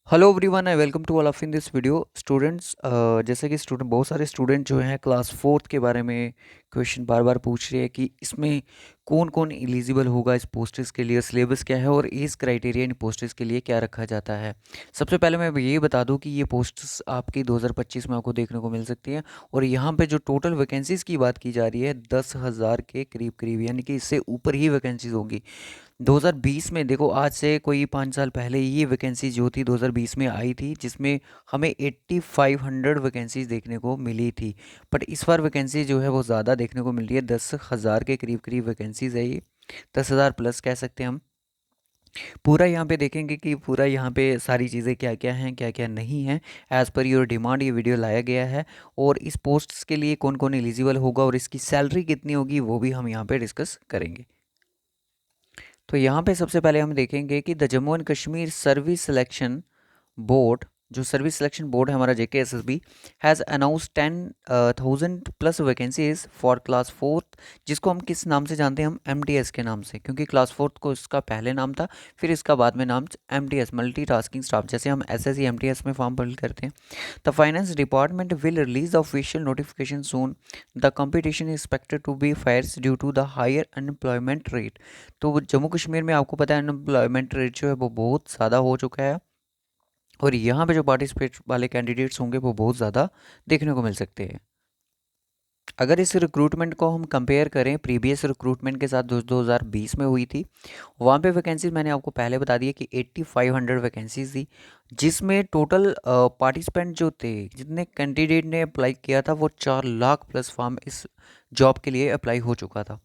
Hello everyone I welcome to all of in this video students. जैसे कि student बहुत सारे स्टूडेंट जो हैं क्लास फोर्थ के बारे में क्वेश्चन बार बार पूछ रहे हैं कि इसमें कौन कौन एलिजिबल होगा इस पोस्ट्स के लिए, सिलेबस क्या है और एज क्राइटेरिया इन पोस्ट्स के लिए क्या रखा जाता है। सबसे पहले मैं ये बता दूं कि ये पोस्ट्स आपकी 2025 में आपको देखने को मिल सकती हैं और यहाँ पे जो टोटल वैकेंसीज़ की बात की जा रही है 10,000 के करीब करीब, यानी कि इससे ऊपर ही वैकेंसीज होंगी। 2020 में देखो, आज से कोई 5 साल पहले ये वैकेंसी जो थी 2020 में आई थी, जिसमें हमें 8500 वैकेंसीज देखने को मिली थी। बट इस बार वैकेंसी जो है वो ज़्यादा देखने को मिल रही है, 10,000 के करीब करीब वैकेंसीज है ये, 10,000 प्लस कह सकते हैं हम। पूरा यहाँ पे देखेंगे कि पूरा यहाँ पे सारी चीज़ें क्या क्या हैं क्या क्या नहीं हैं, एज़ पर योर डिमांड ये वीडियो लाया गया है। और इस पोस्ट्स के लिए कौन कौन एलिजिबल होगा और इसकी सैलरी कितनी होगी वो भी हम यहाँ पे डिस्कस करेंगे। तो यहाँ पे सबसे पहले हम देखेंगे कि the Jammu and Kashmir service selection board, जो सर्विस सिलेक्शन बोर्ड है हमारा JKSSB, has announce 10,000 plus vacancies for class fourth, जिसको हम किस नाम से जानते हैं, हम MTS के नाम से, क्योंकि क्लास फोर्थ को इसका पहले नाम था, फिर इसका बाद में नाम MTS मल्टी टास्किंग स्टाफ, जैसे हम SSC MTS में फॉर्म फिल करते हैं। The finance department will release the official notification soon. The competition is expected to be fierce due to the higher unemployment rate. तो जम्मू कश्मीर में आपको पता है अनएम्प्लॉयमेंट रेट जो है वो बहुत ज़्यादा हो चुका है और यहाँ पे जो पार्टिसिपेट वाले कैंडिडेट्स होंगे वो बहुत ज़्यादा देखने को मिल सकते हैं। अगर इस रिक्रूटमेंट को हम कंपेयर करें प्रीवियस रिक्रूटमेंट के साथ जो 2020 में हुई थी, वहाँ पे वैकेंसीज मैंने आपको पहले बता दिया कि 8500 वैकेंसीज थी, जिसमें टोटल पार्टिसिपेंट जो थे, जितने कैंडिडेट ने अप्लाई किया था, वो 4 लाख प्लस फॉर्म इस जॉब के लिए अप्लाई हो चुका था।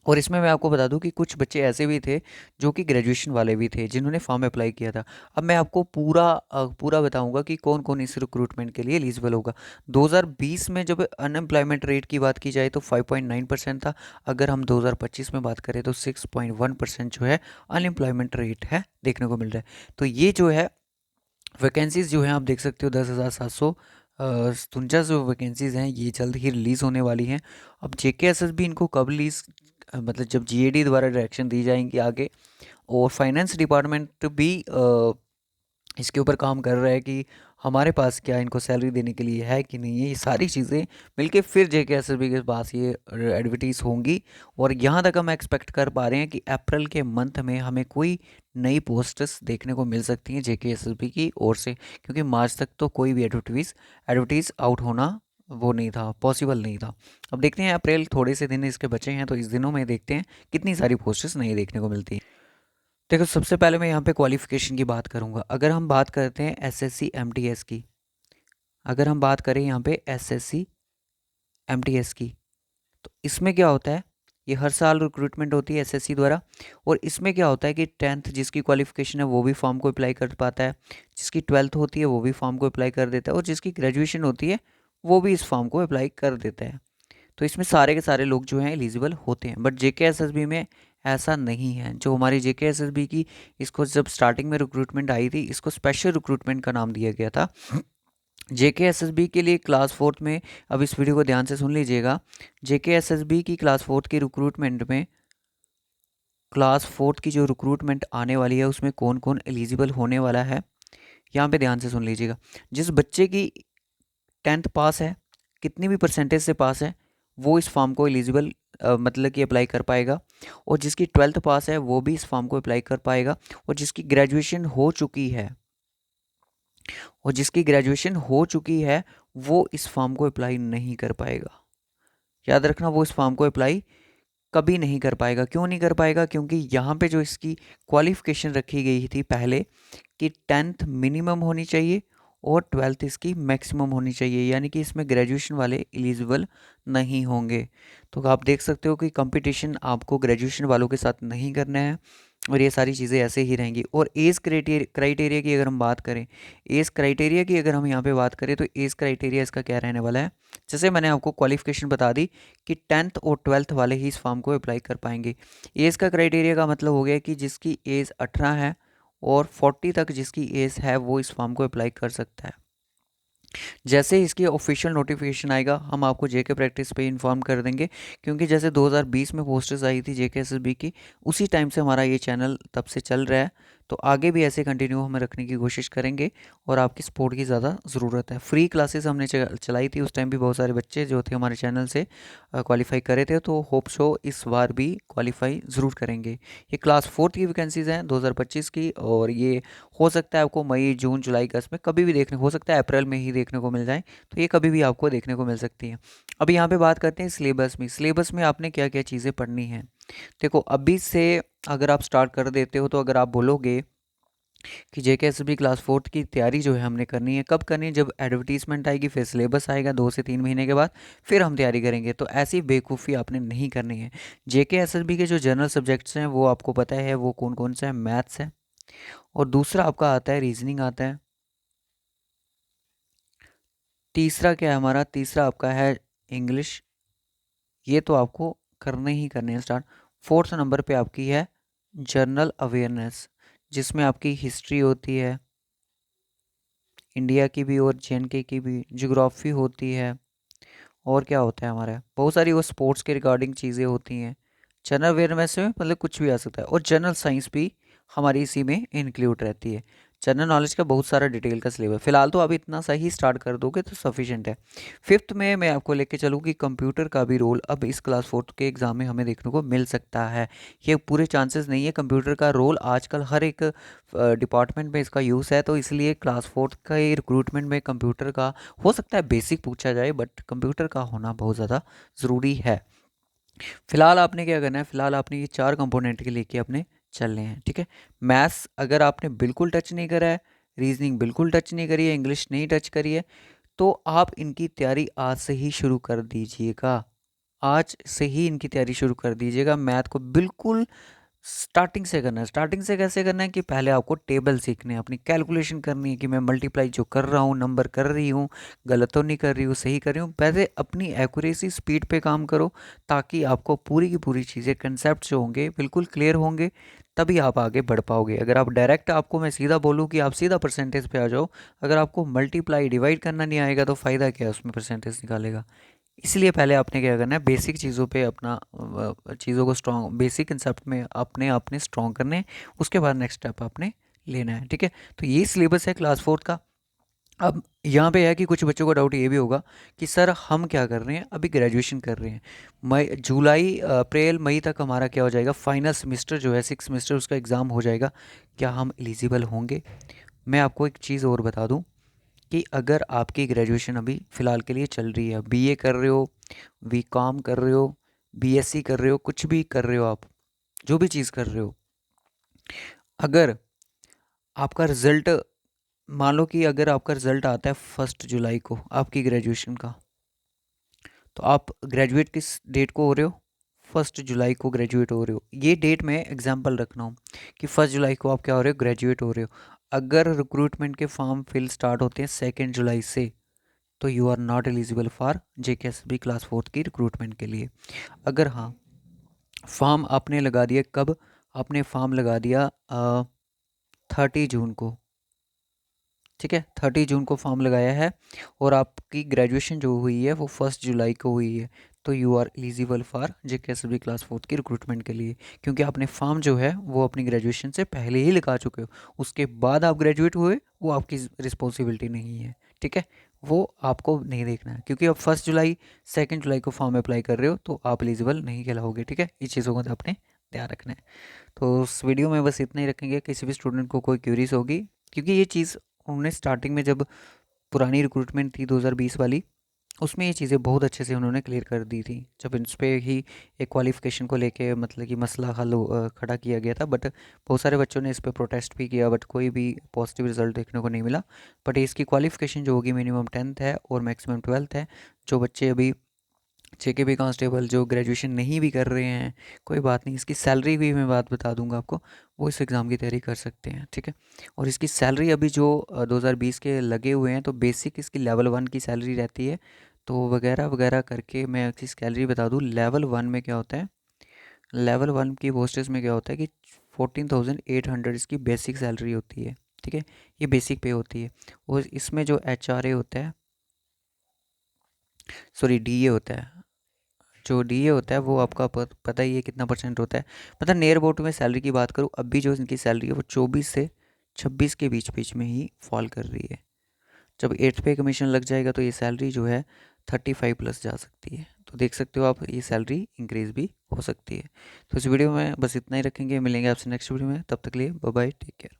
और इसमें मैं आपको बता दूं कि कुछ बच्चे ऐसे भी थे जो कि ग्रेजुएशन वाले भी थे जिन्होंने फॉर्म अप्लाई किया था। अब मैं आपको पूरा बताऊंगा कि कौन कौन इस रिक्रूटमेंट के लिए एलिजिबल होगा। 2020 में जब अनएम्प्लॉयमेंट रेट की बात की जाए तो 5.9% था। अगर हम 2025 में बात करें तो 6.1% जो है अनएम्प्लॉयमेंट रेट है देखने को मिल रहा है। तो ये जो है वैकेंसीज जो हैं आप देख सकते हो 10,757 जो वैकेंसीज़ हैं ये जल्द ही रिलीज़ होने वाली हैं। अब JKSSB इनको कब रिलीज़, मतलब जब GAD द्वारा डायरेक्शन दी जाएंगी आगे, और फाइनेंस डिपार्टमेंट भी इसके ऊपर काम कर रहा है कि हमारे पास क्या इनको सैलरी देने के लिए है कि नहीं है, ये सारी चीज़ें मिलके फिर JKSSB के पास ये एडवर्टीज़ होंगी। और यहाँ तक हम एक्सपेक्ट कर पा रहे हैं कि अप्रैल के मंथ में हमें कोई नई पोस्ट्स देखने को मिल सकती हैं JKSSB की ओर से, क्योंकि मार्च तक तो कोई भी एडवर्टीज़ आउट होना वो नहीं था, पॉसिबल नहीं था। अब देखते हैं, अप्रैल थोड़े से दिन इसके बचे हैं, तो इस दिनों में देखते हैं कितनी सारी पोस्ट्स नहीं देखने को मिलती हैं। देखो, सबसे पहले मैं यहाँ पे क्वालिफ़िकेशन की बात करूँगा। अगर हम बात करते हैं SSC MTS की, अगर हम बात करें यहाँ पे SSC MTS की, तो इसमें क्या होता है, ये हर साल रिक्रूटमेंट होती है SSC द्वारा। और इसमें क्या होता है कि 10th जिसकी क्वालिफ़िकेशन है वो भी फॉर्म को अप्लाई कर पाता है, जिसकी 12th होती है वो भी फॉर्म को अप्लाई कर देता है, और जिसकी ग्रेजुएशन होती है वो भी इस फॉर्म को अप्लाई कर देता है। तो इसमें सारे के सारे लोग जो हैं एलिजिबल होते हैं। बट JKSSB में ऐसा नहीं है। जो हमारी JKSSB की, इसको जब स्टार्टिंग में रिक्रूटमेंट आई थी, इसको स्पेशल रिक्रूटमेंट का नाम दिया गया था। JKSSB के लिए क्लास फोर्थ में, अब इस वीडियो को ध्यान से सुन लीजिएगा, JKSSB की क्लास फोर्थ की रिक्रूटमेंट में, क्लास फोर्थ की जो रिक्रूटमेंट आने वाली है उसमें कौन कौन एलिजिबल होने वाला है, यहाँ पे ध्यान से सुन लीजिएगा। जिस बच्चे की 10th पास है, कितनी भी परसेंटेज से पास है, वो इस फॉर्म को एलिजिबल मतलब कि अप्लाई कर पाएगा। और जिसकी 12th पास है वो भी इस फॉर्म को अप्लाई कर पाएगा। और जिसकी ग्रेजुएशन हो चुकी है, वो इस फॉर्म को अप्लाई नहीं कर पाएगा। याद रखना, वो इस फॉर्म को अप्लाई कभी नहीं कर पाएगा। क्यों नहीं कर पाएगा? क्योंकि यहाँ पे जो इसकी क्वालिफिकेशन रखी गई थी पहले कि 10th मिनिमम होनी चाहिए और 12th इसकी मैक्सिमम होनी चाहिए, यानी कि इसमें ग्रेजुएशन वाले एलिजिबल नहीं होंगे। तो आप देख सकते हो कि कंपटीशन आपको ग्रेजुएशन वालों के साथ नहीं करना है और ये सारी चीज़ें ऐसे ही रहेंगी। और एज क्राइटेरिया की अगर हम बात करें, एज क्राइटेरिया की अगर हम यहाँ पे बात करें तो एज क्राइटेरिया इसका क्या रहने वाला है, जैसे मैंने आपको क्वालिफिकेशन बता दी कि 10th और 12th वाले ही इस फॉर्म को अप्लाई कर पाएंगे। एज का क्राइटेरिया का मतलब हो गया कि जिसकी एज 18 है और 40 तक जिसकी एज है वो इस फॉर्म को अप्लाई कर सकता है। जैसे इसकी ऑफिशियल नोटिफिकेशन आएगा हम आपको JK प्रैक्टिस पे इन्फॉर्म कर देंगे, क्योंकि जैसे 2020 में पोस्टर्स आई थी JKSSB की, उसी टाइम से हमारा ये चैनल तब से चल रहा है। तो आगे भी ऐसे कंटिन्यू हम रखने की कोशिश करेंगे और आपकी सपोर्ट की ज़्यादा ज़रूरत है। फ्री क्लासेस हमने चलाई थी, उस टाइम भी बहुत सारे बच्चे जो थे हमारे चैनल से क्वालिफाई करे थे, तो होप सो इस बार भी क्वालिफाई ज़रूर करेंगे। ये क्लास फोर्थ की वैकेंसीज़ हैं 2025 की, और ये हो सकता है आपको मई, जून, जुलाई, अगस्त में कभी भी देखने, हो सकता है अप्रैल में ही देखने को मिल जाए, तो ये कभी भी आपको देखने को मिल सकती है। अब यहाँ पे बात करते हैं सिलेबस में। सिलेबस में आपने क्या क्या चीज़ें पढ़नी है। देखो अभी से अगर आप स्टार्ट कर देते हो, तो अगर आप बोलोगे कि जेकेएसबी क्लास फोर्थ की तैयारी जो है हमने करनी है, कब करनी है, जब एडवर्टीजमेंट आएगी, फिर सिलेबस आएगा 2 से 3 महीने के बाद, फिर हम तैयारी करेंगे, तो ऐसी बेवकूफ़ी आपने नहीं करनी है। जेकेएसबी के जो जनरल सब्जेक्ट्स हैं वो आपको पता है वो कौन कौन से हैं। मैथ्स है, और दूसरा आपका आता है रीजनिंग आता है। तीसरा क्या है हमारा, तीसरा आपका है इंग्लिश। ये तो आपको करने ही करने हैं स्टार्ट। फोर्थ नंबर पे आपकी है जनरल अवेयरनेस, जिसमें आपकी हिस्ट्री होती है इंडिया की भी और जेएनके की भी, ज्योग्राफी होती है, और क्या होता है हमारा, बहुत सारी वो स्पोर्ट्स के रिगार्डिंग चीज़ें होती हैं। जनरल अवेयरनेस में मतलब कुछ भी आ सकता है, और जनरल साइंस भी हमारी इसी में इंक्लूड रहती है। जनरल नॉलेज का बहुत सारा डिटेल का सिलेबस, फिलहाल तो आप इतना सा ही स्टार्ट कर दोगे तो सफिशिएंट है। फिफ्थ में मैं आपको लेके चलूँ कि कंप्यूटर का भी रोल अब इस क्लास फोर्थ के एग्ज़ाम में हमें देखने को मिल सकता है। ये पूरे चांसेस नहीं है, कंप्यूटर का रोल आजकल हर एक डिपार्टमेंट में इसका यूज़ है, तो इसलिए क्लास फोर्थ का ये रिक्रूटमेंट में कंप्यूटर का हो सकता है बेसिक पूछा जाए, बट कंप्यूटर का होना बहुत ज़्यादा ज़रूरी है। फिलहाल आपने क्या करना है, फिलहाल आपने ये 4 कंपोनेंट के लेके अपने चलने हैं, ठीक है। मैथ्स अगर आपने बिल्कुल टच नहीं करा है, रीजनिंग बिल्कुल टच नहीं करी है, इंग्लिश नहीं टच करी है, तो आप इनकी तैयारी आज से ही शुरू कर दीजिएगा। आज से ही इनकी तैयारी शुरू कर दीजिएगा। मैथ को बिल्कुल स्टार्टिंग से करना है। स्टार्टिंग से कैसे करना है कि पहले आपको टेबल सीखने हैं, अपनी कैलकुलेशन करनी है कि मैं मल्टीप्लाई जो कर रहा हूँ, नंबर कर रही हूँ, गलत तो नहीं कर रही हूँ, सही कर रही हूँ। पहले अपनी एक्यूरेसी स्पीड पे काम करो, ताकि आपको पूरी की पूरी चीज़ें, कंसेप्ट जो होंगे बिल्कुल क्लियर होंगे, तभी आप आगे बढ़ पाओगे। अगर आप डायरेक्ट, आपको मैं सीधा बोलूँ कि आप सीधा परसेंटेज पे आ जाओ, अगर आपको मल्टीप्लाई डिवाइड करना नहीं आएगा तो फ़ायदा क्या है उसमें परसेंटेज निकालेगा। इसलिए पहले आपने क्या करना है, बेसिक चीज़ों पे अपना चीज़ों को स्ट्रॉन्ग, बेसिक कंसेप्ट में अपने आपने स्ट्रॉन्ग करने हैं, उसके बाद नेक्स्ट स्टेप आपने लेना है, ठीक है। तो ये सिलेबस है क्लास फोर्थ का। अब यहाँ पे है कि कुछ बच्चों का डाउट ये भी होगा कि सर हम क्या कर रहे हैं, अभी ग्रेजुएशन कर रहे हैं, मई, जुलाई, अप्रैल, मई तक हमारा क्या हो जाएगा, फाइनल सेमेस्टर जो है 6 सेमेस्टर, उसका एग्ज़ाम हो जाएगा, क्या हम एलिजिबल होंगे। मैं आपको एक चीज़ और बता दूं कि अगर आपकी ग्रेजुएशन अभी फ़िलहाल के लिए चल रही है, बीए कर रहे हो, बीकॉम कर रहे हो, बीएससी कर रहे हो, कुछ भी कर रहे हो, आप जो भी चीज़ कर रहे हो, अगर आपका रिज़ल्ट, मान लो कि अगर आपका रिज़ल्ट आता है 1 जुलाई को आपकी ग्रेजुएशन का, तो आप ग्रेजुएट किस डेट को हो रहे हो, 1 जुलाई को ग्रेजुएट हो रहे हो। ये डेट मैं एग्जांपल रख रहा हूँ कि 1 जुलाई को आप क्या हो रहे हो, ग्रेजुएट हो रहे हो। अगर रिक्रूटमेंट के फॉर्म फिल स्टार्ट होते हैं 2 जुलाई से, तो you are not eligible for JKSB class fourth की रिक्रूटमेंट के लिए। अगर हाँ, फॉर्म आपने लगा दिया कब, आपने फॉर्म लगा दिया 30 जून को, ठीक है, 30 जून को फॉर्म लगाया है, और आपकी ग्रेजुएशन जो हुई है वो 1 जुलाई को हुई है, तो you are eligible for JKSB class fourth की रिक्रूटमेंट के लिए, क्योंकि आपने फॉर्म जो है वो अपनी ग्रेजुएशन से पहले ही लगा चुके हो। उसके बाद आप ग्रेजुएट हुए, वो आपकी रिस्पॉन्सिबिलिटी नहीं है, ठीक है, वो आपको नहीं देखना है, क्योंकि आप 1 जुलाई, 2 जुलाई को फॉर्म अप्लाई कर रहे हो, तो आप एलिजिबल नहीं कहलाओगे, ठीक है। इस चीज़ों का आपने ध्यान रखना है। तो उस वीडियो में बस इतना ही रखेंगे। किसी भी स्टूडेंट को कोई क्यूरीज होगी, क्योंकि ये चीज़ उन्होंने स्टार्टिंग में, जब पुरानी रिक्रूटमेंट थी 2020 वाली, उसमें ये चीज़ें बहुत अच्छे से उन्होंने क्लियर कर दी थी, जब इस पे ही एक क्वालिफ़िकेशन को लेके मतलब कि मसला खड़ा किया गया था, बट बहुत सारे बच्चों ने इस पे प्रोटेस्ट भी किया, बट कोई भी पॉजिटिव रिजल्ट देखने को नहीं मिला। बट इसकी क्वालिफ़िकेशन जो होगी मिनिमम 10th है और मैक्सिमम 12th है। जो बच्चे अभी जेकेबी कांस्टेबल जो ग्रेजुएशन नहीं भी कर रहे हैं, कोई बात नहीं, इसकी सैलरी भी मैं बात बता दूंगा आपको, वो इस एग्ज़ाम की तैयारी कर सकते हैं, ठीक है। और इसकी सैलरी अभी जो 2020 के लगे हुए हैं, तो बेसिक इसकी लेवल 1 की सैलरी रहती है, तो वगैरह वगैरह करके मैं इसकी सैलरी बता दूँ। लेवल 1 में क्या होता है, लेवल 1 की पोस्टेज में क्या होता है कि 14,800 इसकी बेसिक सैलरी होती है, ठीक है, ये बेसिक पे होती है। और इसमें जो एच आर ए होता है, सॉरी डी ए होता है, जो डीए होता है वो आपका पता ही है कितना परसेंट होता है। मतलब नियर अबाउट में सैलरी की बात करूँ, अभी जो इनकी सैलरी है वो 24 से 26 के बीच बीच में ही फॉल कर रही है। जब 8th पे कमीशन लग जाएगा तो ये सैलरी जो है 35 प्लस जा सकती है। तो देख सकते हो आप, ये सैलरी इंक्रीज भी हो सकती है। तो इस वीडियो में बस इतना ही रखेंगे, मिलेंगे आपसे नेक्स्ट वीडियो में, तब तक के लिए बाय बाय, टेक केयर।